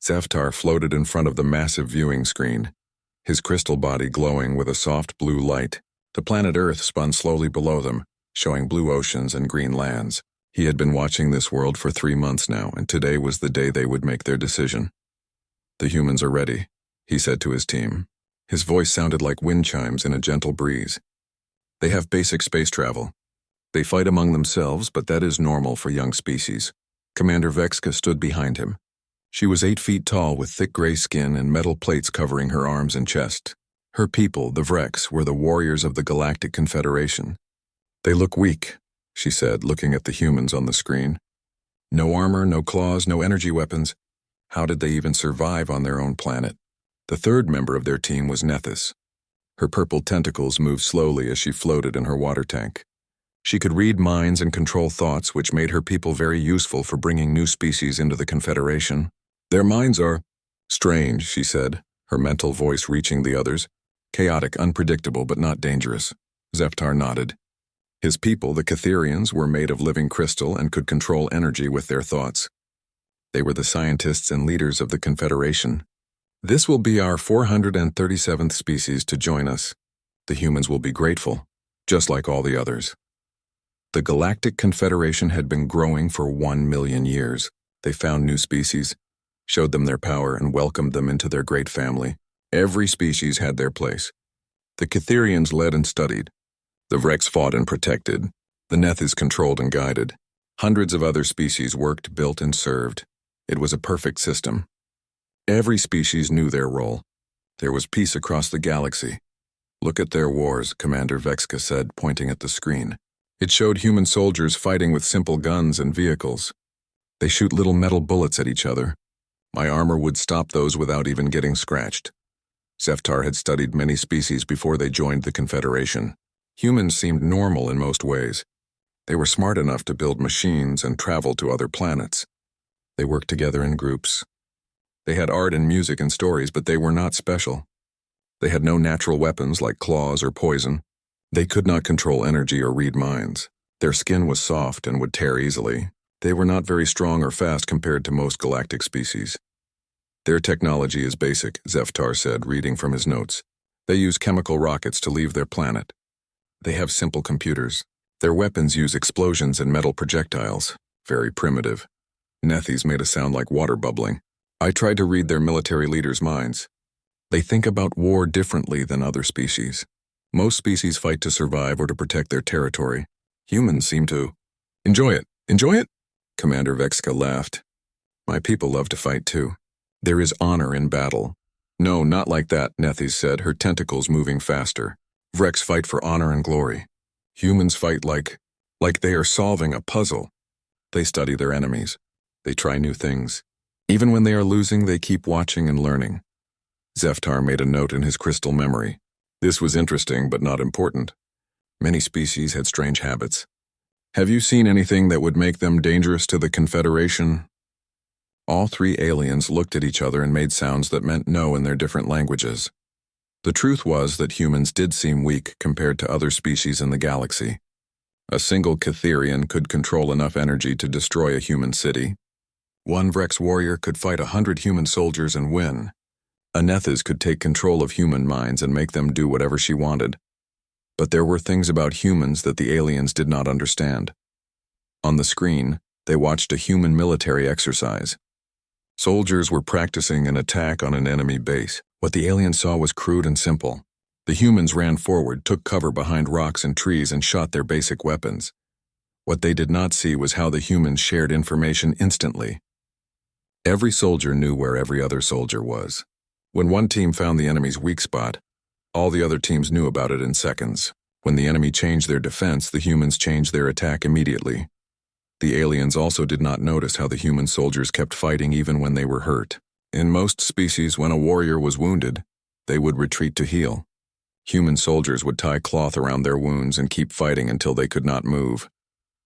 Zeftar floated in front of the massive viewing screen, his crystal body glowing with a soft blue light. The planet Earth spun slowly below them, showing blue oceans and green lands. He had been watching this world for 3 months now, and today was the day they would make their decision. "The humans are ready," he said to his team. His voice sounded like wind chimes in a gentle breeze. "They have basic space travel. They fight among themselves, but that is normal for young species." Commander Vexka stood behind him. She was 8 feet tall with thick gray skin and metal plates covering her arms and chest. Her people, the Vrex, were the warriors of the Galactic Confederation. "They look weak," she said, looking at the humans on the screen. "No armor, no claws, no energy weapons. How did they even survive on their own planet?" The third member of their team was Nethys. Her purple tentacles moved slowly as she floated in her water tank. She could read minds and control thoughts, which made her people very useful for bringing new species into the Confederation. "Their minds are strange," she said, her mental voice reaching the others. "Chaotic, unpredictable, but not dangerous." Zeftar nodded. His people, the Catherians, were made of living crystal and could control energy with their thoughts. They were the scientists and leaders of the Confederation. "This will be our 437th species to join us. The humans will be grateful, just like all the others." The Galactic Confederation had been growing for 1 million years. They found new species, showed them their power, and welcomed them into their great family. Every species had their place. The Catherians led and studied. The Vrex fought and protected. The Nethys controlled and guided. Hundreds of other species worked, built, and served. It was a perfect system. Every species knew their role. There was peace across the galaxy. "Look at their wars," Commander Vexka said, pointing at the screen. It showed human soldiers fighting with simple guns and vehicles. They shoot little metal bullets at each other. My armor would stop those without even getting scratched. Zeftar had studied many species before they joined the Confederation. Humans seemed normal in most ways. They were smart enough to build machines and travel to other planets. They worked together in groups. They had art and music and stories, but they were not special. They had no natural weapons like claws or poison. They could not control energy or read minds. Their skin was soft and would tear easily. They were not very strong or fast compared to most galactic species. "Their technology is basic," Zeftar said, reading from his notes. "They use chemical rockets to leave their planet. They have simple computers. Their weapons use explosions and metal projectiles. Very primitive." Nethys made a sound like water bubbling. "I tried to read their military leaders' minds. They think about war differently than other species. Most species fight to survive or to protect their territory. Humans seem to enjoy it. Enjoy it?" Commander Vexka laughed. "My people love to fight too. There is honor in battle." "No, not like that," Nethys said, her tentacles moving faster. "Vrex fight for honor and glory. Humans fight like they are solving a puzzle. They study their enemies. They try new things. Even when they are losing, they keep watching and learning." Zeftar made a note in his crystal memory. This was interesting, but not important. Many species had strange habits. "Have you seen anything that would make them dangerous to the Confederation?" All 3 aliens looked at each other and made sounds that meant no in their different languages. The truth was that humans did seem weak compared to other species in the galaxy. A single Catherian could control enough energy to destroy a human city. One Vrex warrior could fight 100 human soldiers and win. A Nethys could take control of human minds and make them do whatever she wanted. But there were things about humans that the aliens did not understand. On the screen, they watched a human military exercise. Soldiers were practicing an attack on an enemy base. What the aliens saw was crude and simple. The humans ran forward, took cover behind rocks and trees, and shot their basic weapons. What they did not see was how the humans shared information instantly. Every soldier knew where every other soldier was. When one team found the enemy's weak spot, all the other teams knew about it in seconds. When the enemy changed their defense, the humans changed their attack immediately. The aliens also did not notice how the human soldiers kept fighting even when they were hurt. In most species, when a warrior was wounded, they would retreat to heal. Human soldiers would tie cloth around their wounds and keep fighting until they could not move.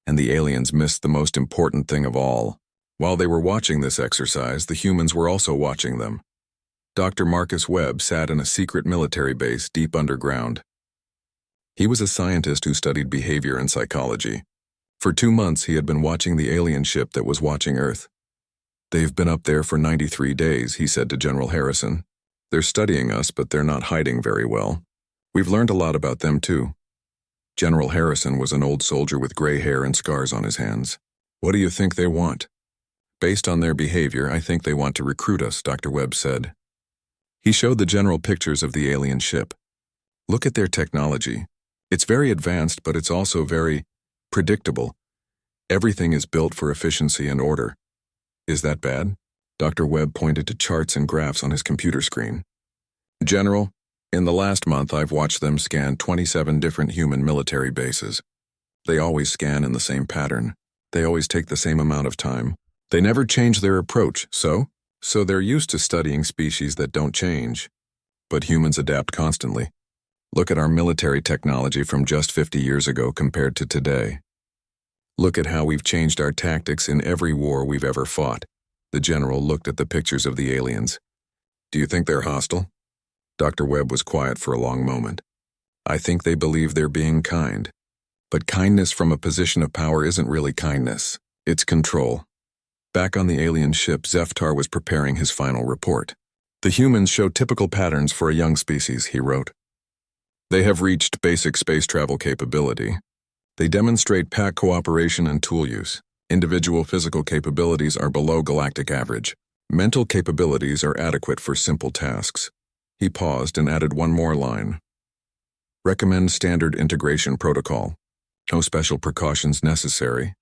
And the aliens missed the most important thing of all. While they were watching this exercise, the humans were also watching them. Dr. Marcus Webb sat in a secret military base deep underground. He was a scientist who studied behavior and psychology. For 2 months, he had been watching the alien ship that was watching Earth. "They've been up there for 93 days, he said to General Harrison. "They're studying us, but they're not hiding very well. We've learned a lot about them, too." General Harrison was an old soldier with gray hair and scars on his hands. "What do you think they want?" "Based on their behavior, I think they want to recruit us," Dr. Webb said. He showed the general pictures of the alien ship. "Look at their technology. It's very advanced, but it's also very predictable. Everything is built for efficiency and order." "Is that bad?" Dr. Webb pointed to charts and graphs on his computer screen. "General, in the last month I've watched them scan 27 different human military bases. They always scan in the same pattern. They always take the same amount of time. They never change their approach, so they're used to studying species that don't change. But humans adapt constantly. Look at our military technology from just 50 years ago compared to today. Look at how we've changed our tactics in every war we've ever fought." The general looked at the pictures of the aliens. "Do you think they're hostile?" Dr. Webb was quiet for a long moment. "I think they believe they're being kind. But kindness from a position of power isn't really kindness. It's control." Back on the alien ship, Zeftar was preparing his final report. "The humans show typical patterns for a young species," he wrote. "They have reached basic space travel capability. They demonstrate pack cooperation and tool use. Individual physical capabilities are below galactic average. Mental capabilities are adequate for simple tasks." He paused and added one more line. "Recommend standard integration protocol. No special precautions necessary."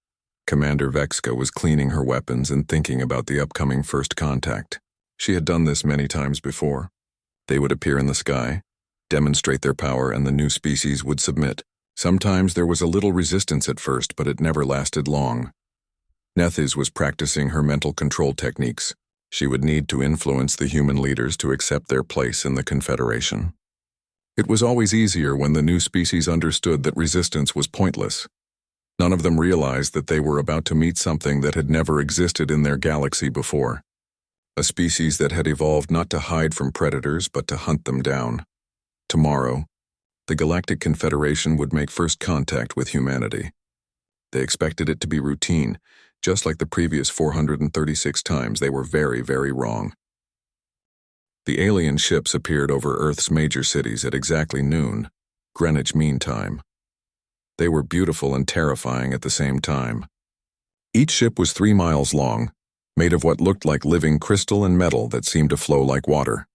Commander Vexka was cleaning her weapons and thinking about the upcoming first contact. She had done this many times before. They would appear in the sky, demonstrate their power, and the new species would submit. Sometimes there was a little resistance at first, but it never lasted long. Nethys was practicing her mental control techniques. She would need to influence the human leaders to accept their place in the Confederation. It was always easier when the new species understood that resistance was pointless. None of them realized that they were about to meet something that had never existed in their galaxy before. A species that had evolved not to hide from predators, but to hunt them down. Tomorrow, the Galactic Confederation would make first contact with humanity. They expected it to be routine, just like the previous 436 times. They were very, very wrong. The alien ships appeared over Earth's major cities at exactly noon, Greenwich Mean Time. They were beautiful and terrifying at the same time. Each ship was 3 miles long, made of what looked like living crystal and metal that seemed to flow like water.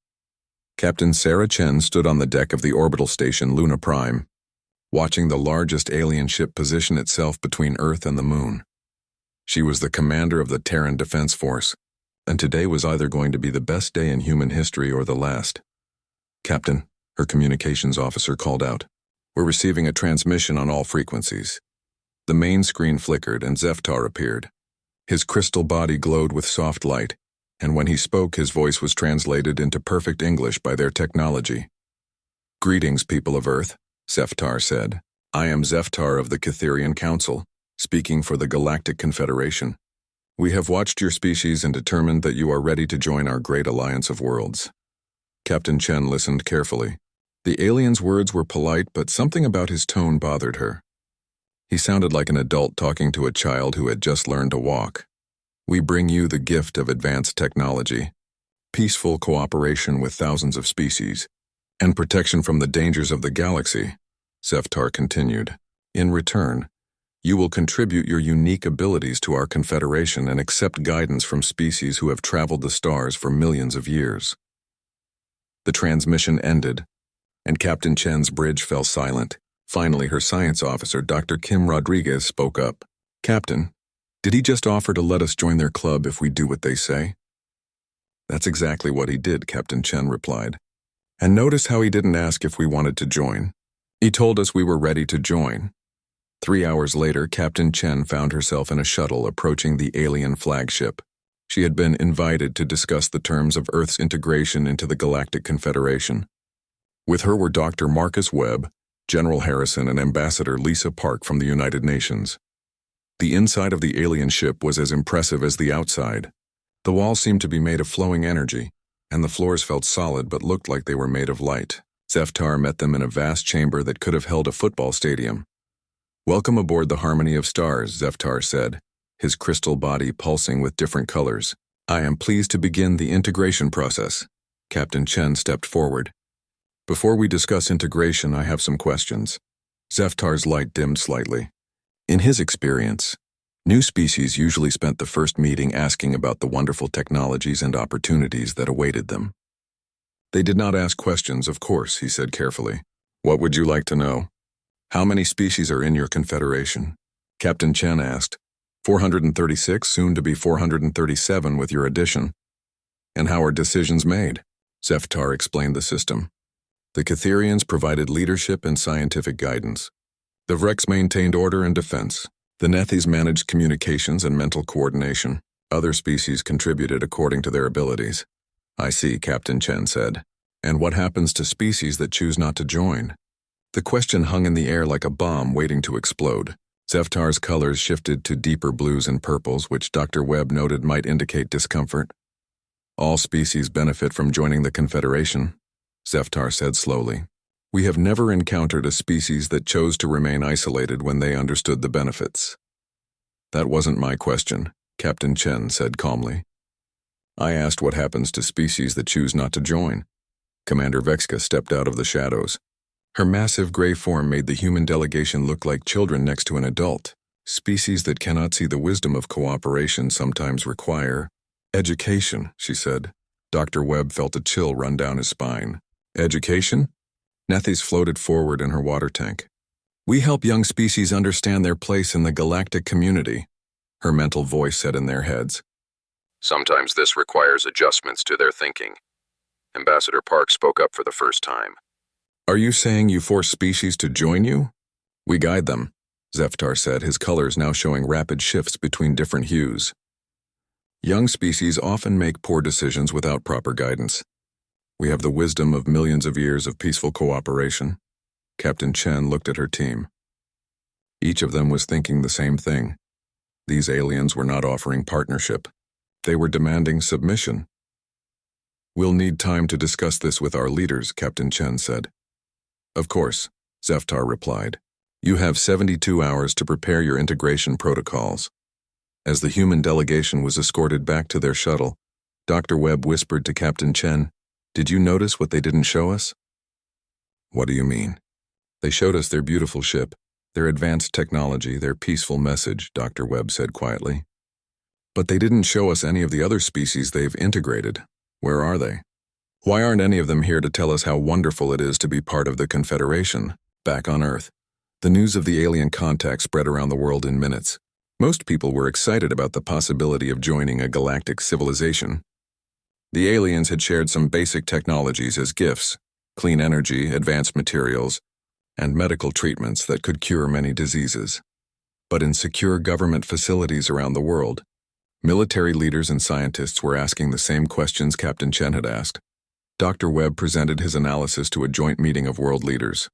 Captain Sarah Chen stood on the deck of the orbital station Luna Prime, watching the largest alien ship position itself between Earth and the Moon. She was the commander of the Terran Defense Force, and today was either going to be the best day in human history or the last. "Captain," her communications officer called out, "we're receiving a transmission on all frequencies." The main screen flickered and Zeftar appeared. His crystal body glowed with soft light, and when he spoke, his voice was translated into perfect English by their technology. "Greetings, people of Earth," Zeftar said. "I am Zeftar of the Catherian Council, speaking for the Galactic Confederation. We have watched your species and determined that you are ready to join our great alliance of worlds." Captain Chen listened carefully. The alien's words were polite, but something about his tone bothered her. He sounded like an adult talking to a child who had just learned to walk. "We bring you the gift of advanced technology, peaceful cooperation with thousands of species, and protection from the dangers of the galaxy," Zeftar continued. "In return, you will contribute your unique abilities to our Confederation and accept guidance from species who have traveled the stars for millions of years." The transmission ended, and Captain Chen's bridge fell silent. Finally, her science officer, Dr. Kim Rodriguez, spoke up. "Captain, did he just offer to let us join their club if we do what they say?" "That's exactly what he did," Captain Chen replied. "And notice how he didn't ask if we wanted to join. He told us we were ready to join." 3 hours later, Captain Chen found herself in a shuttle approaching the alien flagship. She had been invited to discuss the terms of Earth's integration into the Galactic Confederation. With her were Dr. Marcus Webb, General Harrison, and Ambassador Lisa Park from the United Nations. The inside of the alien ship was as impressive as the outside. The walls seemed to be made of flowing energy, and the floors felt solid but looked like they were made of light. Zeftar met them in a vast chamber that could have held a football stadium. "Welcome aboard the Harmony of Stars," Zeftar said, his crystal body pulsing with different colors. I am pleased to begin the integration process. Captain Chen stepped forward. Before we discuss integration, I have some questions. Zeftar's light dimmed slightly. In his experience, new species usually spent the first meeting asking about the wonderful technologies and opportunities that awaited them. They did not ask questions, of course, he said carefully. What would you like to know? How many species are in your confederation? Captain Chen asked. 436, soon to be 437 with your addition. And how are decisions made? Zeftar explained the system. The Catherians provided leadership and scientific guidance. The Vrex maintained order and defense. The Nethys managed communications and mental coordination. Other species contributed according to their abilities. I see, Captain Chen said. And what happens to species that choose not to join? The question hung in the air like a bomb waiting to explode. Zeftar's colors shifted to deeper blues and purples, which Dr. Webb noted might indicate discomfort. All species benefit from joining the Confederation, Zeftar said slowly. We have never encountered a species that chose to remain isolated when they understood the benefits. That wasn't my question, Captain Chen said calmly. I asked what happens to species that choose not to join. Commander Vexka stepped out of the shadows. Her massive gray form made the human delegation look like children next to an adult. Species that cannot see the wisdom of cooperation sometimes require education, she said. Dr. Webb felt a chill run down his spine. Education? Nethys floated forward in her water tank. We help young species understand their place in the galactic community, her mental voice said in their heads. Sometimes this requires adjustments to their thinking. Ambassador Park spoke up for the first time. Are you saying you force species to join you? We guide them, Zeftar said, his colors now showing rapid shifts between different hues. Young species often make poor decisions without proper guidance. We have the wisdom of millions of years of peaceful cooperation. Captain Chen looked at her team. Each of them was thinking the same thing. These aliens were not offering partnership. They were demanding submission. We'll need time to discuss this with our leaders, Captain Chen said. Of course, Zeftar replied. You have 72 hours to prepare your integration protocols. As the human delegation was escorted back to their shuttle, Dr. Webb whispered to Captain Chen, Did you notice what they didn't show us? What do you mean? They showed us their beautiful ship, their advanced technology, their peaceful message, Dr. Webb said quietly. But they didn't show us any of the other species they've integrated. Where are they? Why aren't any of them here to tell us how wonderful it is to be part of the Confederation, back on Earth? The news of the alien contact spread around the world in minutes. Most people were excited about the possibility of joining a galactic civilization. The aliens had shared some basic technologies as gifts, clean energy, advanced materials, and medical treatments that could cure many diseases. But in secure government facilities around the world, military leaders and scientists were asking the same questions Captain Chen had asked. Dr. Webb presented his analysis to a joint meeting of world leaders.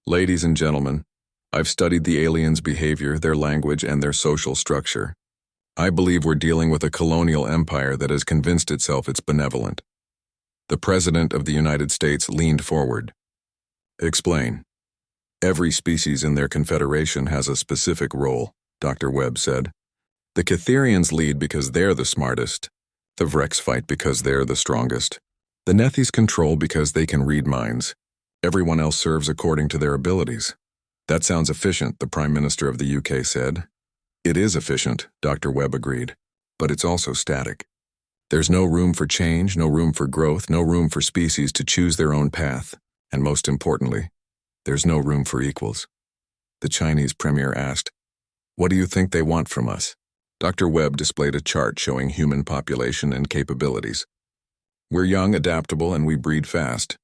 Ladies and gentlemen, I've studied the aliens' behavior, their language, and their social structure. I believe we're dealing with a colonial empire that has convinced itself it's benevolent. The President of the United States leaned forward. Explain. Every species in their confederation has a specific role, Dr. Webb said. The Catherians lead because they're the smartest. The Vrex fight because they're the strongest. The Nethys control because they can read minds. Everyone else serves according to their abilities. That sounds efficient, the Prime Minister of the UK said. It is efficient, Dr. Webb agreed, but it's also static. There's no room for change, no room for growth, no room for species to choose their own path, and most importantly, there's no room for equals. The Chinese premier asked, What do you think they want from us? Dr. Webb displayed a chart showing human population and capabilities. We're young, adaptable, and we breed fast.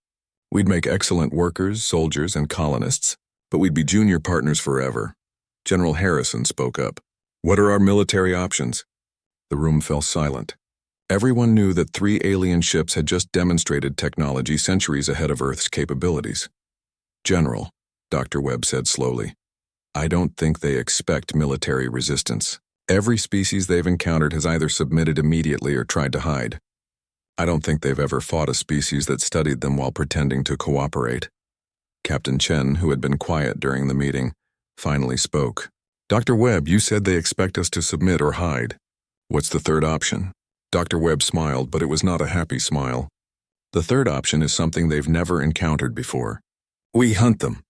We'd make excellent workers, soldiers, and colonists, but we'd be junior partners forever. General Harrison spoke up. What are our military options? The room fell silent. Everyone knew that 3 alien ships had just demonstrated technology centuries ahead of Earth's capabilities. General, Dr. Webb said slowly, I don't think they expect military resistance. Every species they've encountered has either submitted immediately or tried to hide. I don't think they've ever fought a species that studied them while pretending to cooperate. Captain Chen, who had been quiet during the meeting, finally spoke. Dr. Webb, you said they expect us to submit or hide. What's the third option? Dr. Webb smiled, but it was not a happy smile. The third option is something they've never encountered before. We hunt them.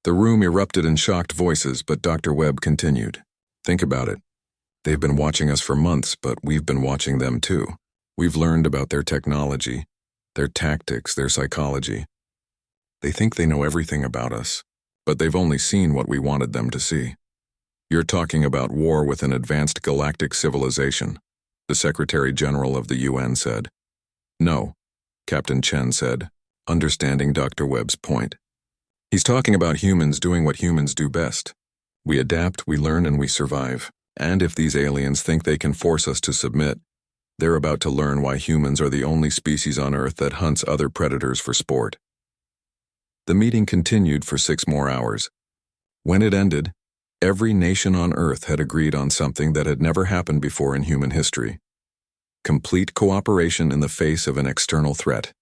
The room erupted in shocked voices, but Dr. Webb continued. Think about it. They've been watching us for months, but we've been watching them too. We've learned about their technology, their tactics, their psychology. They think they know everything about us, but they've only seen what we wanted them to see. You're talking about war with an advanced galactic civilization, the Secretary General of the UN said. No, Captain Chen said, understanding Dr. Webb's point. He's talking about humans doing what humans do best. We adapt, we learn, and we survive. And if these aliens think they can force us to submit, they're about to learn why humans are the only species on Earth that hunts other predators for sport. The meeting continued for 6 more hours. When it ended, every nation on Earth had agreed on something that had never happened before in human history. Complete cooperation in the face of an external threat.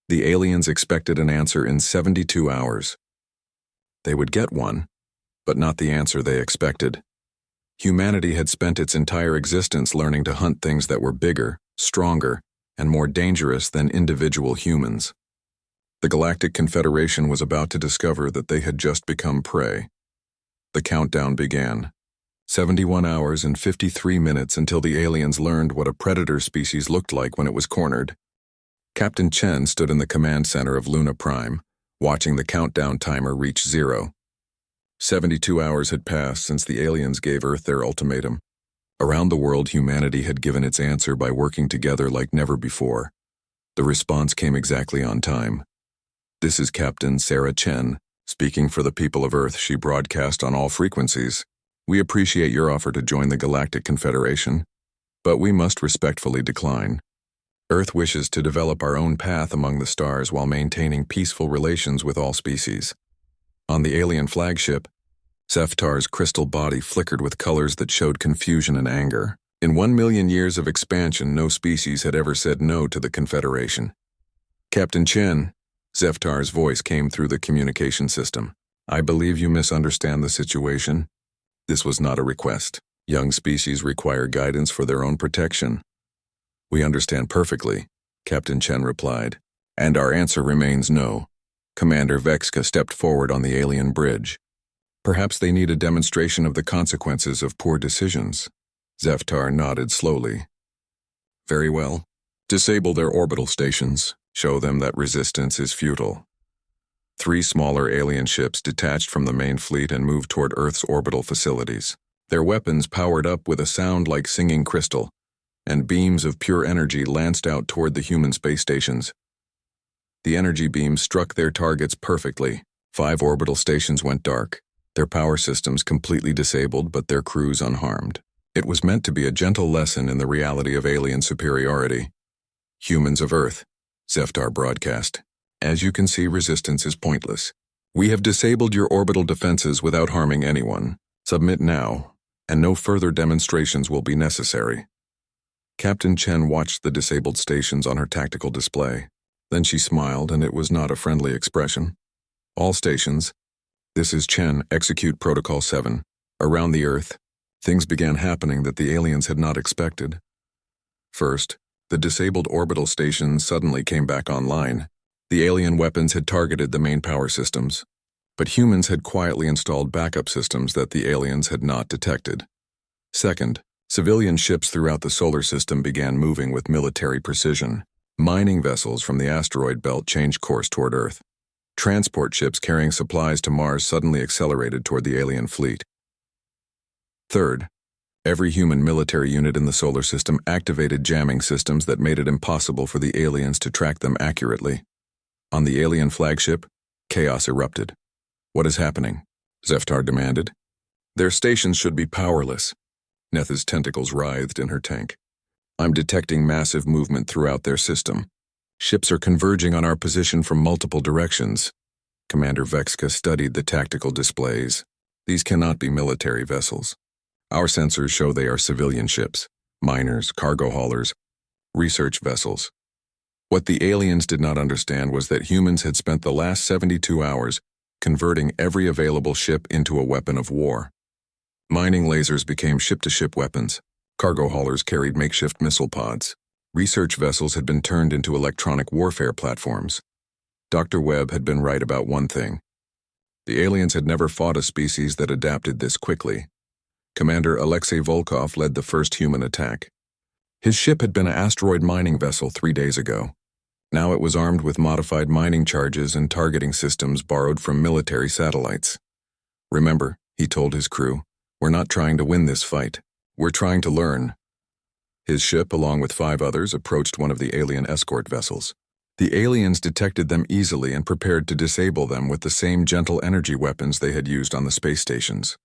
The aliens expected an answer in 72 hours. They would get one, but not the answer they expected. Humanity had spent its entire existence learning to hunt things that were bigger, stronger, and more dangerous than individual humans. The Galactic Confederation was about to discover that they had just become prey. The countdown began. 71 hours and 53 minutes until the aliens learned what a predator species looked like when it was cornered. Captain Chen stood in the command center of Luna Prime, watching the countdown timer reach 0. 72 hours had passed since the aliens gave Earth their ultimatum. Around the world, humanity had given its answer by working together like never before. The response came exactly on time. This is Captain Sarah Chen, speaking for the people of Earth. She broadcast on all frequencies. We appreciate your offer to join the Galactic Confederation, but we must respectfully decline. Earth wishes to develop our own path among the stars while maintaining peaceful relations with all species. On the alien flagship, Zeftar's crystal body flickered with colors that showed confusion and anger. In 1 million years of expansion, no species had ever said no to the Confederation. Captain Chen, Zeftar's voice came through the communication system. I believe you misunderstand the situation. This was not a request. Young species require guidance for their own protection. We understand perfectly, Captain Chen replied, and our answer remains no. Commander Vexka stepped forward on the alien bridge. Perhaps they need a demonstration of the consequences of poor decisions. Zeftar nodded slowly. Very well. Disable their orbital stations. Show them that resistance is futile. 3 smaller alien ships detached from the main fleet and moved toward Earth's orbital facilities. Their weapons powered up with a sound like singing crystal, and beams of pure energy lanced out toward the human space stations. The energy beams struck their targets perfectly. 5 orbital stations went dark, their power systems completely disabled but their crews unharmed. It was meant to be a gentle lesson in the reality of alien superiority. Humans of Earth, Zeftar broadcast. As you can see, resistance is pointless. We have disabled your orbital defenses without harming anyone. Submit now, and no further demonstrations will be necessary. Captain Chen watched the disabled stations on her tactical display. Then she smiled, and it was not a friendly expression. All stations. This is Chen, execute Protocol 7. Around the Earth, things began happening that the aliens had not expected. First, the disabled orbital stations suddenly came back online. The alien weapons had targeted the main power systems, but humans had quietly installed backup systems that the aliens had not detected. Second, civilian ships throughout the solar system began moving with military precision. Mining vessels from the asteroid belt changed course toward Earth. Transport ships carrying supplies to Mars suddenly accelerated toward the alien fleet. Third, every human military unit in the solar system activated jamming systems that made it impossible for the aliens to track them accurately. On the alien flagship, chaos erupted. What is happening? Zeftar demanded. Their stations should be powerless. Netha's tentacles writhed in her tank. I'm detecting massive movement throughout their system. Ships are converging on our position from multiple directions. Commander Vexka studied the tactical displays. These cannot be military vessels. Our sensors show they are civilian ships, miners, cargo haulers, research vessels. What the aliens did not understand was that humans had spent the last 72 hours converting every available ship into a weapon of war. Mining lasers became ship-to-ship weapons. Cargo haulers carried makeshift missile pods. Research vessels had been turned into electronic warfare platforms. Dr. Webb had been right about one thing. The aliens had never fought a species that adapted this quickly. Commander Alexei Volkov led the first human attack. His ship had been an asteroid mining vessel 3 days ago. Now it was armed with modified mining charges and targeting systems borrowed from military satellites. "Remember," he told his crew, "we're not trying to win this fight. We're trying to learn." His ship, along with 5 others, approached one of the alien escort vessels. The aliens detected them easily and prepared to disable them with the same gentle energy weapons they had used on the space stations.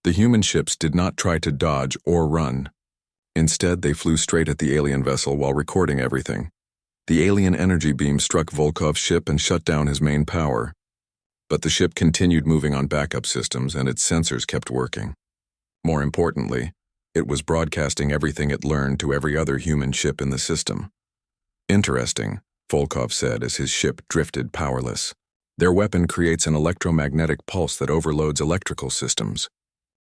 The human ships did not try to dodge or run. Instead, they flew straight at the alien vessel while recording everything. The alien energy beam struck Volkov's ship and shut down his main power. But the ship continued moving on backup systems and its sensors kept working. More importantly, it was broadcasting everything it learned to every other human ship in the system. "Interesting," Volkov said as his ship drifted powerless. "Their weapon creates an electromagnetic pulse that overloads electrical systems.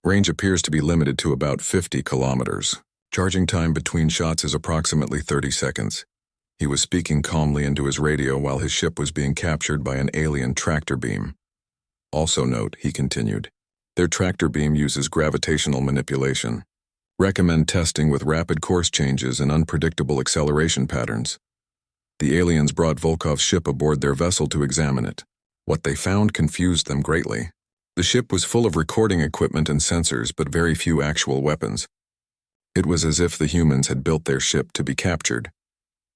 Range appears to be limited to about 50 kilometers. Charging time between shots is approximately 30 seconds. He was speaking calmly into his radio while his ship was being captured by an alien tractor beam. "Also note," he continued, "their tractor beam uses gravitational manipulation. Recommend testing with rapid course changes and unpredictable acceleration patterns." The aliens brought Volkov's ship aboard their vessel to examine it. What they found confused them greatly. The ship was full of recording equipment and sensors, but very few actual weapons. It was as if the humans had built their ship to be captured.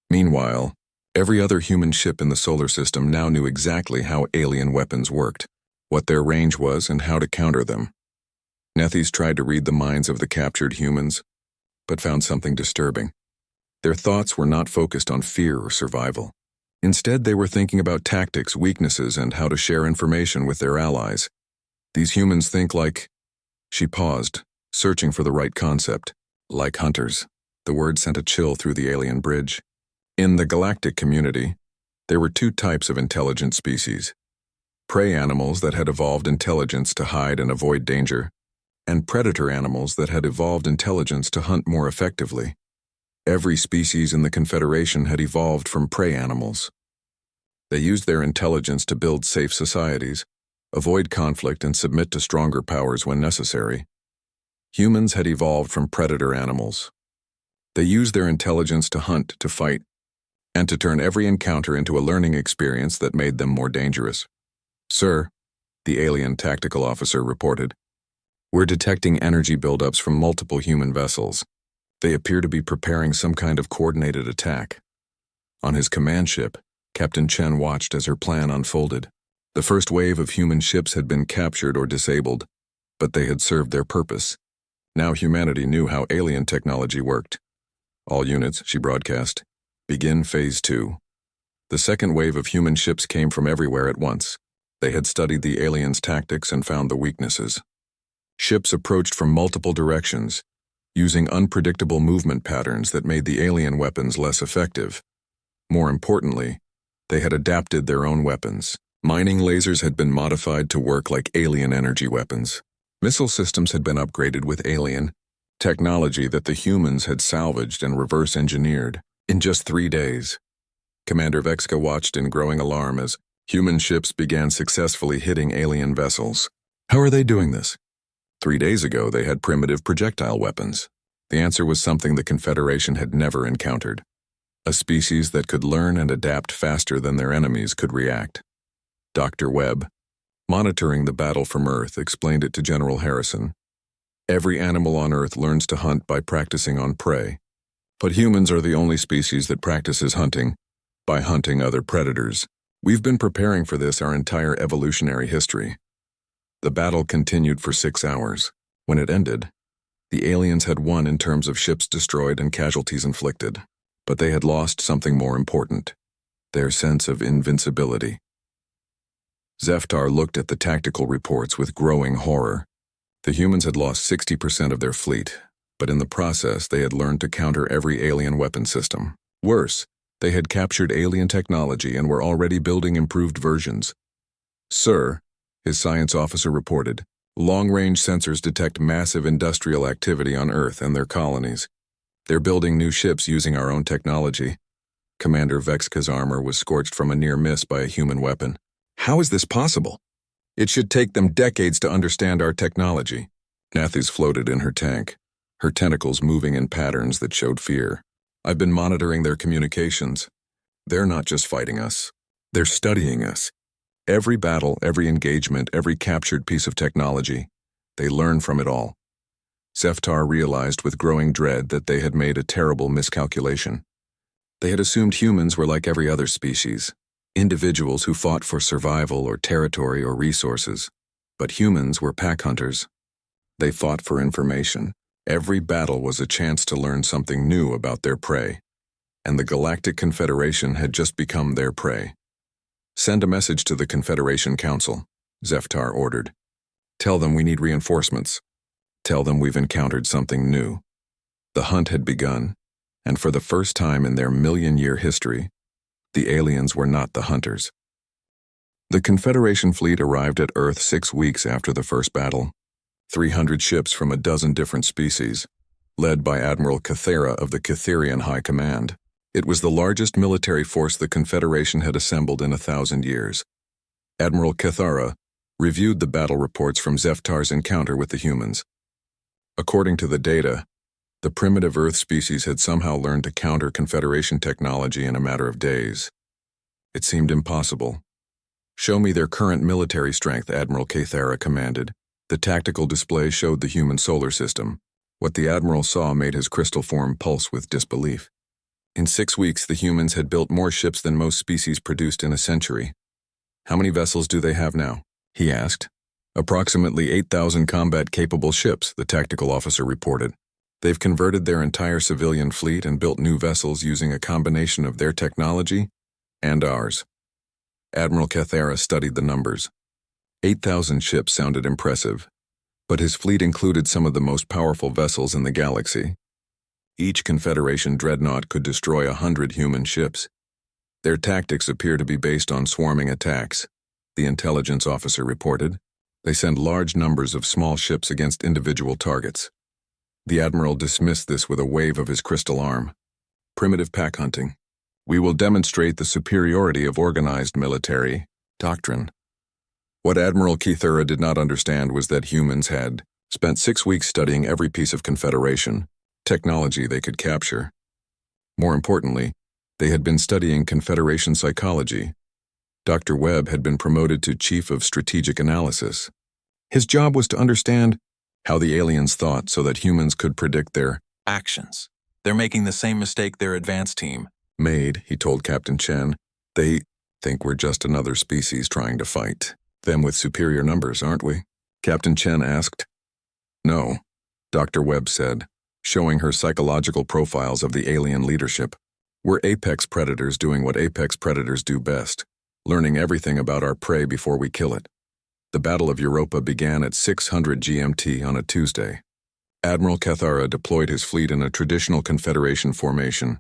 Meanwhile, every other human ship in the solar system now knew exactly how alien weapons worked, what their range was, and how to counter them. Nethys tried to read the minds of the captured humans, but found something disturbing. Their thoughts were not focused on fear or survival. Instead, they were thinking about tactics, weaknesses, and how to share information with their allies. "These humans think like..." She paused, searching for the right concept. "Like hunters." The word sent a chill through the alien bridge. In the galactic community, there were 2 types of intelligent species: prey animals that had evolved intelligence to hide and avoid danger, and predator animals that had evolved intelligence to hunt more effectively. Every species in the Confederation had evolved from prey animals. They used their intelligence to build safe societies, avoid conflict, and submit to stronger powers when necessary. Humans had evolved from predator animals. They used their intelligence to hunt, to fight, and to turn every encounter into a learning experience that made them more dangerous. "Sir," the alien tactical officer reported, "we're detecting energy buildups from multiple human vessels. They appear to be preparing some kind of coordinated attack." On his command ship, Captain Chen watched as her plan unfolded. The first wave of human ships had been captured or disabled, but they had served their purpose. Now humanity knew how alien technology worked. "All units," she broadcast, "begin Phase 2. The second wave of human ships came from everywhere at once. They had studied the aliens' tactics and found the weaknesses. Ships approached from multiple directions, using unpredictable movement patterns that made the alien weapons less effective. More importantly, they had adapted their own weapons. Mining lasers had been modified to work like alien energy weapons. Missile systems had been upgraded with alien technology that the humans had salvaged and reverse-engineered in just 3 days. Commander Vexka watched in growing alarm as human ships began successfully hitting alien vessels. How are they doing this? 3 days ago, they had primitive projectile weapons. The answer was something the Confederation had never encountered. A species that could learn and adapt faster than their enemies could react. Dr. Webb, monitoring the battle from Earth, explained it to General Harrison. "Every animal on Earth learns to hunt by practicing on prey. But humans are the only species that practices hunting by hunting other predators. We've been preparing for this our entire evolutionary history." The battle continued for 6 hours. When it ended, the aliens had won in terms of ships destroyed and casualties inflicted. But they had lost something more important: their sense of invincibility. Zeftar looked at the tactical reports with growing horror. The humans had lost 60% of their fleet, but in the process they had learned to counter every alien weapon system. Worse, they had captured alien technology and were already building improved versions. "Sir," his science officer reported, Long-range sensors detect massive industrial activity on Earth and their colonies. They're building new ships using our own technology. Commander Vexka's armor was scorched from a near miss by a human weapon. How is this possible? It should take them decades to understand our technology. Nathys floated in her tank, her tentacles moving in patterns that showed fear. I've been monitoring their communications. They're not just fighting us. They're studying us. Every battle, every engagement, every captured piece of technology, they learn from it all. Zeftar realized with growing dread that they had made a terrible miscalculation. They had assumed humans were like every other species, individuals who fought for survival or territory or resources. But humans were pack hunters. They fought for information. Every battle was a chance to learn something new about their prey. And the Galactic Confederation had just become their prey. Send a message to the Confederation Council, Zeftar ordered. Tell them we need reinforcements. Tell them we've encountered something new. The hunt had begun, and for the first time in their million-year history, the aliens were not the hunters. The Confederation fleet arrived at Earth 6 weeks after the first battle. 300 ships from a dozen different species, led by Admiral Cathera of the Catherian High Command. It was the largest military force the Confederation had assembled in 1,000 years. Admiral Cathera reviewed the battle reports from Zeftar's encounter with the humans. According to the data, the primitive Earth species had somehow learned to counter Confederation technology in a matter of days. It seemed impossible. Show me their current military strength, Admiral Cathera commanded. The tactical display showed the human solar system. What the Admiral saw made his crystal form pulse with disbelief. In 6 weeks, the humans had built more ships than most species produced in a century. How many vessels do they have now? He asked. Approximately 8,000 combat-capable ships, the tactical officer reported. They've converted their entire civilian fleet and built new vessels using a combination of their technology and ours. Admiral Cathera studied the numbers. 8,000 ships sounded impressive, but his fleet included some of the most powerful vessels in the galaxy. Each Confederation dreadnought could destroy 100 human ships. Their tactics appear to be based on swarming attacks, the intelligence officer reported. They send large numbers of small ships against individual targets. The Admiral dismissed this with a wave of his crystal arm. Primitive pack hunting. We will demonstrate the superiority of organized military doctrine. What Admiral Cathera did not understand was that humans had spent 6 weeks studying every piece of Confederation technology they could capture. More importantly, they had been studying Confederation psychology. Dr. Webb had been promoted to Chief of Strategic Analysis. His job was to understand how the aliens thought so that humans could predict their actions. They're making the same mistake their advanced team made, he told Captain Chen. They think we're just another species trying to fight them with superior numbers, aren't we? Captain Chen asked. No, Dr. Webb said, showing her psychological profiles of the alien leadership. We're apex predators doing what apex predators do best, learning everything about our prey before we kill it. The Battle of Europa began at 600 GMT on a Tuesday. Admiral Cathera deployed his fleet in a traditional Confederation formation.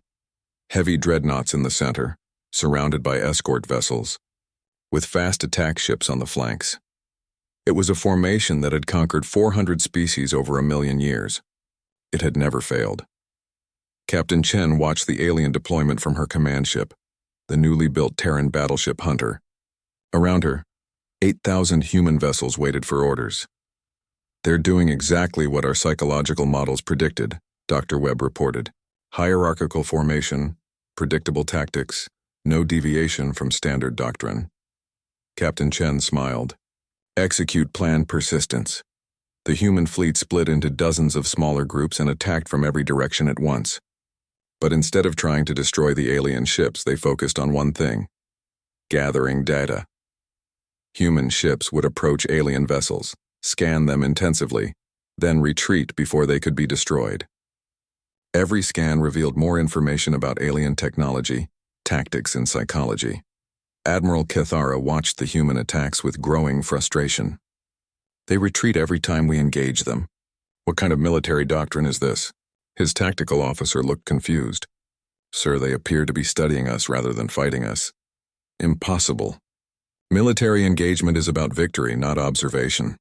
Heavy dreadnoughts in the center, surrounded by escort vessels, with fast attack ships on the flanks. It was a formation that had conquered 400 species over 1,000,000 years. It had never failed. Captain Chen watched the alien deployment from her command ship, the newly built Terran battleship Hunter. Around her, 8,000 human vessels waited for orders. They're doing exactly what our psychological models predicted, Dr. Webb reported. Hierarchical formation, predictable tactics, no deviation from standard doctrine. Captain Chen smiled. Execute plan persistence. The human fleet split into dozens of smaller groups and attacked from every direction at once. But instead of trying to destroy the alien ships, they focused on one thing: gathering data. Human ships would approach alien vessels, scan them intensively, then retreat before they could be destroyed. Every scan revealed more information about alien technology, tactics, and psychology. Admiral Cathera watched the human attacks with growing frustration. They retreat every time we engage them. What kind of military doctrine is this? His tactical officer looked confused. Sir, they appear to be studying us rather than fighting us. Impossible. Military engagement is about victory, not observation.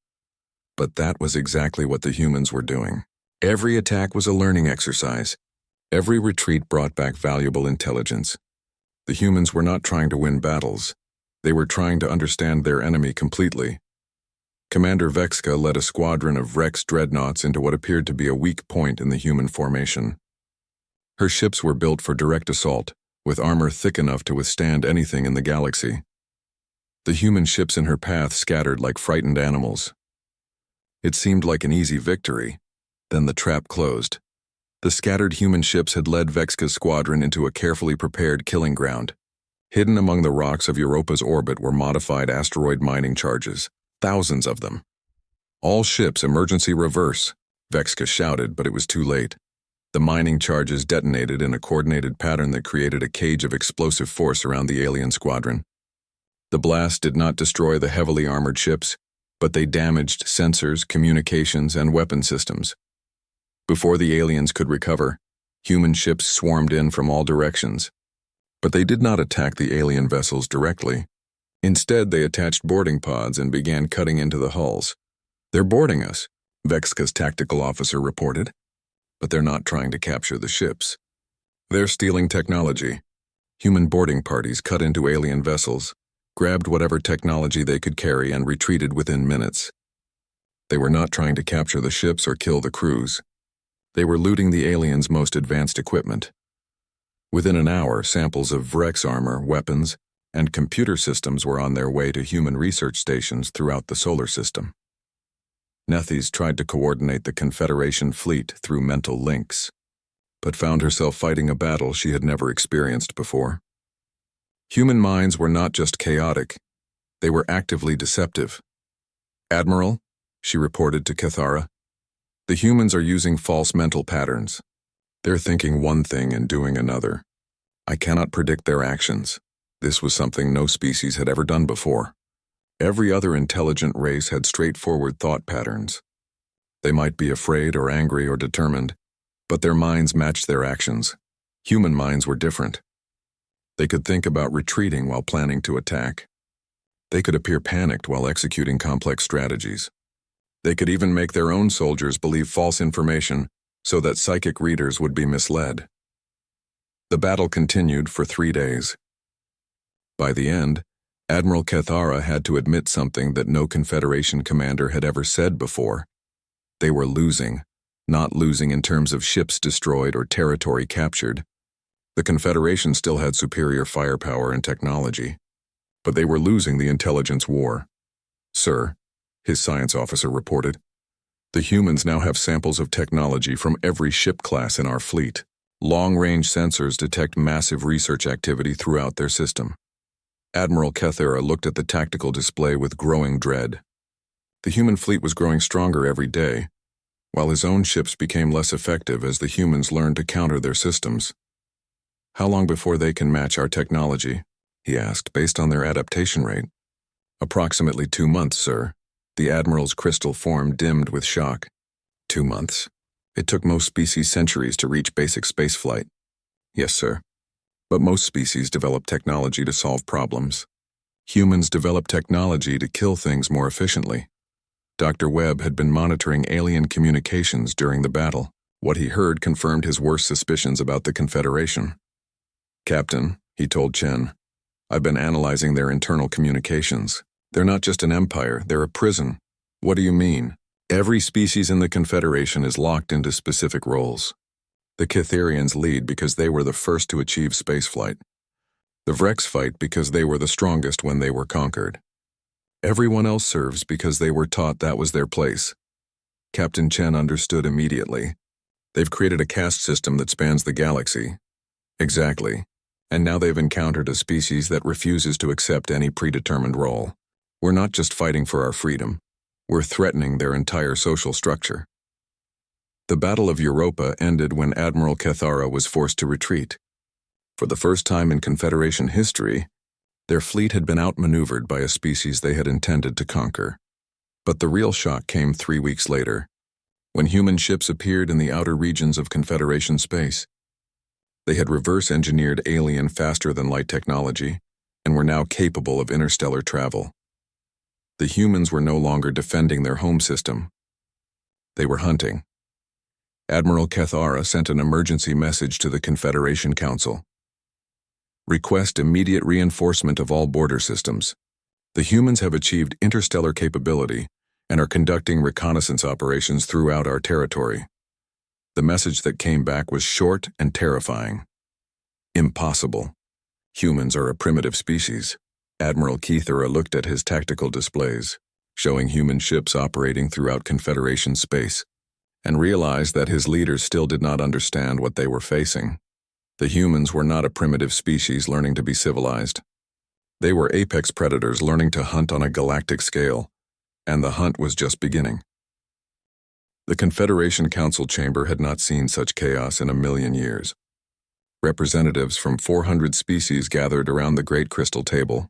But that was exactly what the humans were doing. Every attack was a learning exercise. Every retreat brought back valuable intelligence. The humans were not trying to win battles. They were trying to understand their enemy completely. Commander Vexka led a squadron of Rex dreadnoughts into what appeared to be a weak point in the human formation. Her ships were built for direct assault, with armor thick enough to withstand anything in the galaxy. The human ships in her path scattered like frightened animals. It seemed like an easy victory. Then the trap closed. The scattered human ships had led Vexka's squadron into a carefully prepared killing ground. Hidden among the rocks of Europa's orbit were modified asteroid mining charges, thousands of them. "All ships, emergency reverse," Vexka shouted, but it was too late. The mining charges detonated in a coordinated pattern that created a cage of explosive force around the alien squadron. The blast did not destroy the heavily armored ships, but they damaged sensors, communications, and weapon systems. Before the aliens could recover, human ships swarmed in from all directions. But they did not attack the alien vessels directly. Instead, they attached boarding pods and began cutting into the hulls. "They're boarding us," Vexka's tactical officer reported. "But they're not trying to capture the ships. They're stealing technology." Human boarding parties cut into alien vessels, grabbed whatever technology they could carry, and retreated within minutes. They were not trying to capture the ships or kill the crews. They were looting the aliens' most advanced equipment. Within an hour, samples of Vrex armor, weapons, and computer systems were on their way to human research stations throughout the solar system. Nethys tried to coordinate the Confederation fleet through mental links, but found herself fighting a battle she had never experienced before. Human minds were not just chaotic, they were actively deceptive. "Admiral," she reported to Cathara, "the humans are using false mental patterns. They're thinking one thing and doing another. I cannot predict their actions. This was something no species had ever done before. Every other intelligent race had straightforward thought patterns. They might be afraid or angry or determined, but their minds matched their actions. Human minds were different. They could think about retreating while planning to attack. They could appear panicked while executing complex strategies. They could even make their own soldiers believe false information so that psychic readers would be misled. The battle continued for 3 days. By the end, Admiral Cathara had to admit something that no Confederation commander had ever said before. They were losing, not losing in terms of ships destroyed or territory captured. The Confederation still had superior firepower and technology, but they were losing the intelligence war. "Sir," his science officer reported, "the humans now have samples of technology from every ship class in our fleet. Long-range sensors detect massive research activity throughout their system." Admiral Cathara looked at the tactical display with growing dread. The human fleet was growing stronger every day, while his own ships became less effective as the humans learned to counter their systems. "How long before they can match our technology?" he asked, based on their adaptation rate. "Approximately 2 months, sir." The Admiral's crystal form dimmed with shock. 2 months? It took most species centuries to reach basic spaceflight. "Yes, sir. But most species develop technology to solve problems. Humans develop technology to kill things more efficiently." Dr. Webb had been monitoring alien communications during the battle. What he heard confirmed his worst suspicions about the Confederation. "Captain," he told Chen, "I've been analyzing their internal communications. They're not just an empire, they're a prison." "What do you mean?" "Every species in the Confederation is locked into specific roles. The Catharians lead because they were the first to achieve spaceflight. The Vrex fight because they were the strongest when they were conquered. Everyone else serves because they were taught that was their place." Captain Chen understood immediately. "They've created a caste system that spans the galaxy." "Exactly. And now they've encountered a species that refuses to accept any predetermined role. We're not just fighting for our freedom. We're threatening their entire social structure." The Battle of Europa ended when Admiral Cathara was forced to retreat. For the first time in Confederation history, their fleet had been outmaneuvered by a species they had intended to conquer. But the real shock came 3 weeks later, when human ships appeared in the outer regions of Confederation space. They had reverse-engineered alien faster-than-light technology and were now capable of interstellar travel. The humans were no longer defending their home system. They were hunting. Admiral Kethara sent an emergency message to the Confederation Council. Request immediate reinforcement of all border systems. The humans have achieved interstellar capability and are conducting reconnaissance operations throughout our territory. The message that came back was short and terrifying. Impossible. Humans are a primitive species. Admiral Kethara looked at his tactical displays, showing human ships operating throughout Confederation space, and realized that his leaders still did not understand what they were facing. The humans were not a primitive species learning to be civilized. They were apex predators learning to hunt on a galactic scale, and the hunt was just beginning. The Confederation Council chamber had not seen such chaos in a million years. Representatives from 400 species gathered around the Great Crystal Table,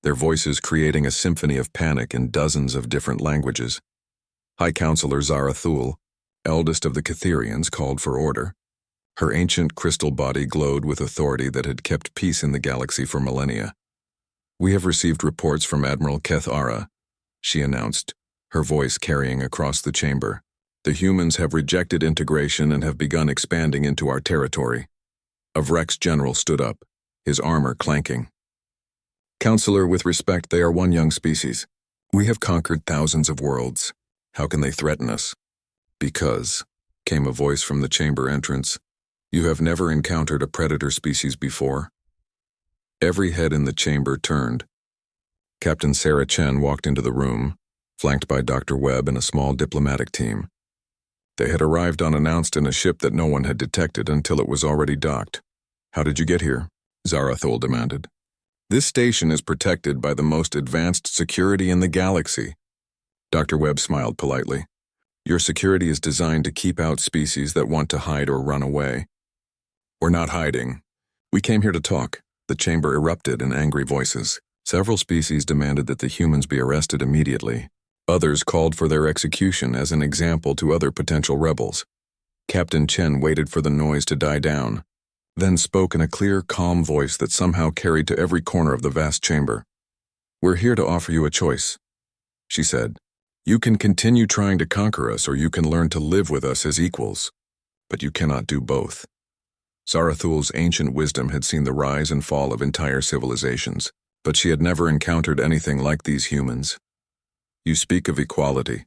their voices creating a symphony of panic in dozens of different languages. High Counselor Zarathul, eldest of the Catherians, called for order. Her ancient crystal body glowed with authority that had kept peace in the galaxy for millennia. "We have received reports from Admiral Kethara," she announced, her voice carrying across the chamber. "The humans have rejected integration and have begun expanding into our territory." A Vrex general stood up, his armor clanking. "Counselor, with respect, they are one young species. We have conquered thousands of worlds. How can they threaten us?" "Because," came a voice from the chamber entrance, "you have never encountered a predator species before." Every head in the chamber turned. Captain Sarah Chen walked into the room, flanked by Dr. Webb and a small diplomatic team. They had arrived unannounced in a ship that no one had detected until it was already docked. "How did you get here?" Zarathul demanded. "This station is protected by the most advanced security in the galaxy." Dr. Webb smiled politely. "Your security is designed to keep out species that want to hide or run away." "We're not hiding. We came here to talk." The chamber erupted in angry voices. Several species demanded that the humans be arrested immediately. Others called for their execution as an example to other potential rebels. Captain Chen waited for the noise to die down, then spoke in a clear, calm voice that somehow carried to every corner of the vast chamber. "We're here to offer you a choice," she said. "You can continue trying to conquer us, or you can learn to live with us as equals. But you cannot do both." Zarathul's ancient wisdom had seen the rise and fall of entire civilizations, but she had never encountered anything like these humans. "You speak of equality,"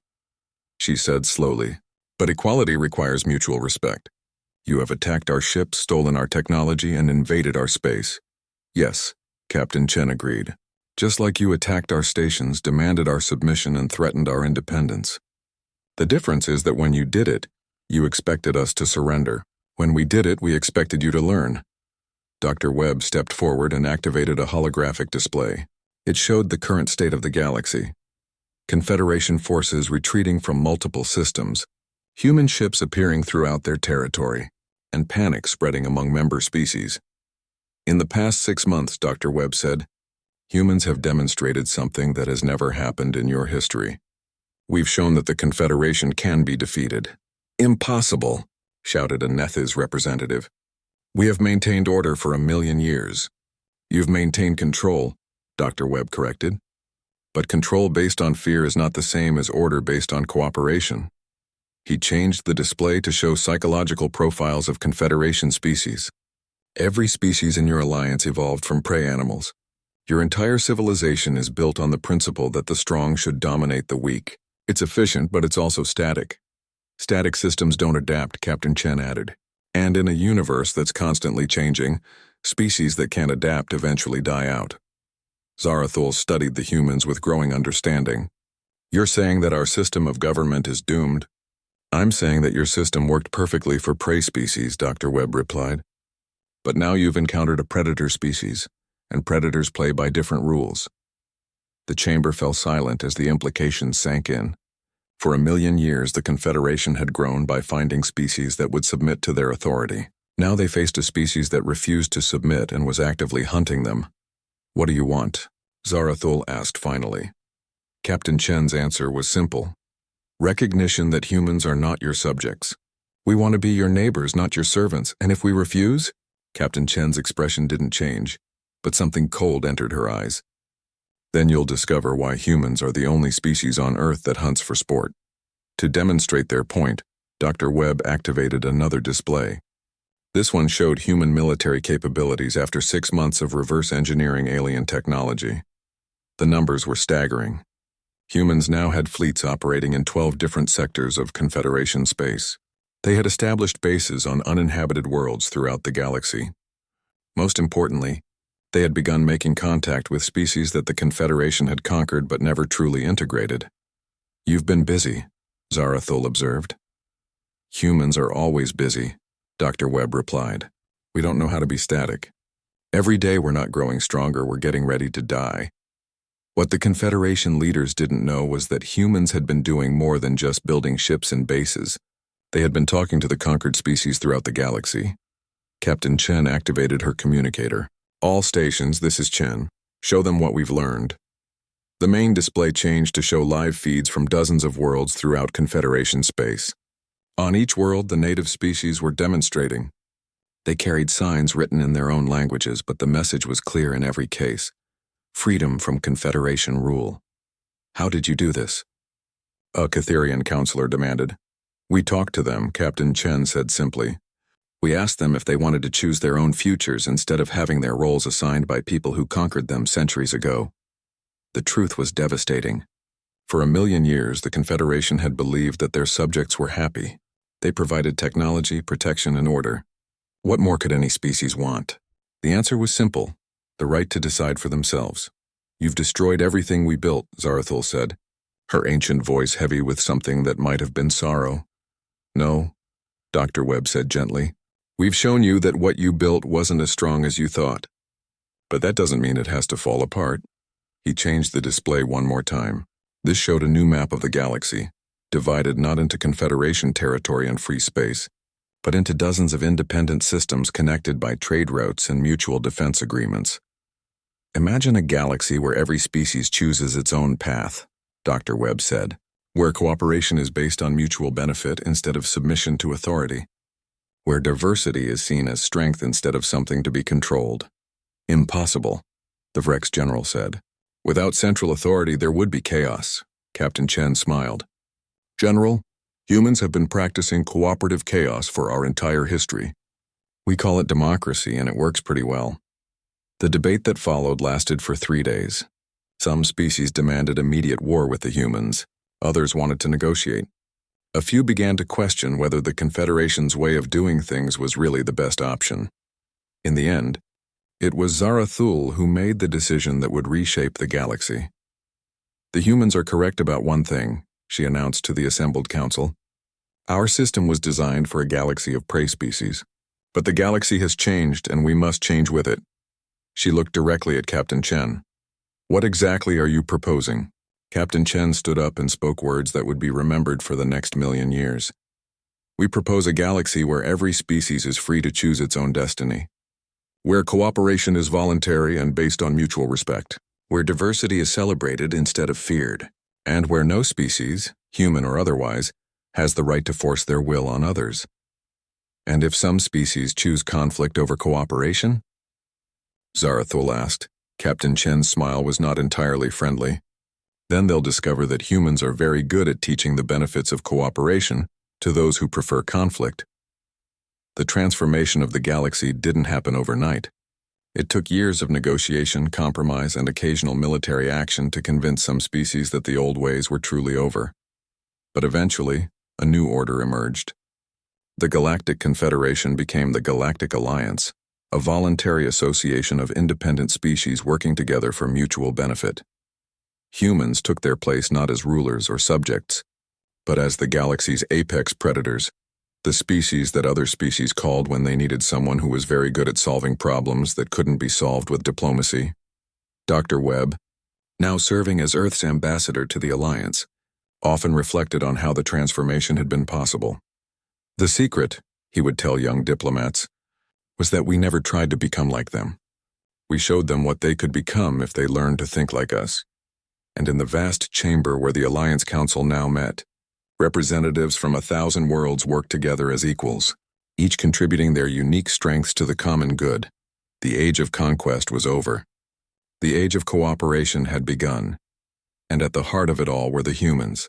she said slowly, "but equality requires mutual respect. You have attacked our ships, stolen our technology, and invaded our space." "Yes," Captain Chen agreed. "Just like you attacked our stations, demanded our submission, and threatened our independence. The difference is that when you did it, you expected us to surrender. When we did it, we expected you to learn." Dr. Webb stepped forward and activated a holographic display. It showed the current state of the galaxy. Confederation forces retreating from multiple systems, human ships appearing throughout their territory, and panic spreading among member species. "In the past 6 months," Dr. Webb said, "humans have demonstrated something that has never happened in your history. We've shown that the Confederation can be defeated." "Impossible," shouted a Nethiz representative. "We have maintained order for 1,000,000 years. You've maintained control," Dr. Webb corrected. "But control based on fear is not the same as order based on cooperation." He changed the display to show psychological profiles of Confederation species. "Every species in your alliance evolved from prey animals. Your entire civilization is built on the principle that the strong should dominate the weak. It's efficient, but it's also static. Static systems don't adapt," Captain Chen added. "And in a universe that's constantly changing, species that can't adapt eventually die out." Zarathul studied the humans with growing understanding. "You're saying that our system of government is doomed?" "I'm saying that your system worked perfectly for prey species," Dr. Webb replied. "But now you've encountered a predator species, and predators play by different rules." The chamber fell silent as the implications sank in. For 1,000,000 years, the Confederation had grown by finding species that would submit to their authority. Now they faced a species that refused to submit and was actively hunting them. "What do you want?" Zarathul asked finally. Captain Chen's answer was simple. "Recognition that humans are not your subjects. We want to be your neighbors, not your servants, and if we refuse?" Captain Chen's expression didn't change, but something cold entered her eyes. Then you'll discover why humans are the only species on Earth that hunts for sport. To demonstrate their point, Dr. Webb activated another display. This one showed human military capabilities after 6 months of reverse engineering alien technology. The numbers were staggering. Humans now had fleets operating in 12 different sectors of Confederation space. They had established bases on uninhabited worlds throughout the galaxy. Most importantly, they had begun making contact with species that the Confederation had conquered but never truly integrated. "You've been busy," Zarathul observed. "Humans are always busy," Dr. Webb replied. "We don't know how to be static. Every day we're not growing stronger, we're getting ready to die." What the Confederation leaders didn't know was that humans had been doing more than just building ships and bases. They had been talking to the conquered species throughout the galaxy. Captain Chen activated her communicator. "All stations, this is Chen. Show them what we've learned." The main display changed to show live feeds from dozens of worlds throughout Confederation space. On each world, the native species were demonstrating. They carried signs written in their own languages, but the message was clear in every case. Freedom from Confederation rule. "How did you do this?" a Catherian counselor demanded. "We talked to them," Captain Chen said simply. "We asked them if they wanted to choose their own futures instead of having their roles assigned by people who conquered them centuries ago." The truth was devastating. For 1,000,000 years, the Confederation had believed that their subjects were happy. They provided technology, protection, and order. What more could any species want? The answer was simple: the right to decide for themselves. "You've destroyed everything we built," Zarathul said, her ancient voice heavy with something that might have been sorrow. "No," Dr. Webb said gently. "We've shown you that what you built wasn't as strong as you thought. But that doesn't mean it has to fall apart." He changed the display one more time. This showed a new map of the galaxy, divided not into Confederation territory and free space, but into dozens of independent systems connected by trade routes and mutual defense agreements. "Imagine a galaxy where every species chooses its own path," Dr. Webb said, "where cooperation is based on mutual benefit instead of submission to authority, where diversity is seen as strength instead of something to be controlled." "Impossible," the Vrex general said. "Without central authority, there would be chaos." Captain Chen smiled. "General, humans have been practicing cooperative chaos for our entire history. We call it democracy, and it works pretty well." The debate that followed lasted for 3 days. Some species demanded immediate war with the humans. Others wanted to negotiate. A few began to question whether the Confederation's way of doing things was really the best option. In the end, it was Zarathul who made the decision that would reshape the galaxy. "The humans are correct about one thing," she announced to the assembled council. "Our system was designed for a galaxy of prey species. But the galaxy has changed, and we must change with it." She looked directly at Captain Chen. "What exactly are you proposing?" Captain Chen stood up and spoke words that would be remembered for the next 1,000,000 years. "We propose a galaxy where every species is free to choose its own destiny, where cooperation is voluntary and based on mutual respect, where diversity is celebrated instead of feared, and where no species, human or otherwise, has the right to force their will on others." "And if some species choose conflict over cooperation?" Zarathul asked. Captain Chen's smile was not entirely friendly. "Then they'll discover that humans are very good at teaching the benefits of cooperation to those who prefer conflict." The transformation of the galaxy didn't happen overnight. It took years of negotiation, compromise, and occasional military action to convince some species that the old ways were truly over. But eventually, a new order emerged. The Galactic Confederation became the Galactic Alliance, a voluntary association of independent species working together for mutual benefit. Humans took their place not as rulers or subjects, but as the galaxy's apex predators, the species that other species called when they needed someone who was very good at solving problems that couldn't be solved with diplomacy. Dr. Webb, now serving as Earth's ambassador to the Alliance, often reflected on how the transformation had been possible. "The secret," he would tell young diplomats, "was that we never tried to become like them. We showed them what they could become if they learned to think like us." And in the vast chamber where the Alliance Council now met, representatives from 1,000 worlds worked together as equals, each contributing their unique strengths to the common good. The age of conquest was over. The age of cooperation had begun, and at the heart of it all were the humans.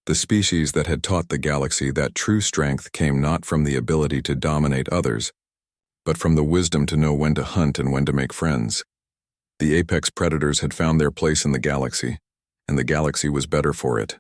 The species that had taught the galaxy that true strength came not from the ability to dominate others, but from the wisdom to know when to hunt and when to make friends. The apex predators had found their place in the galaxy, and the galaxy was better for it.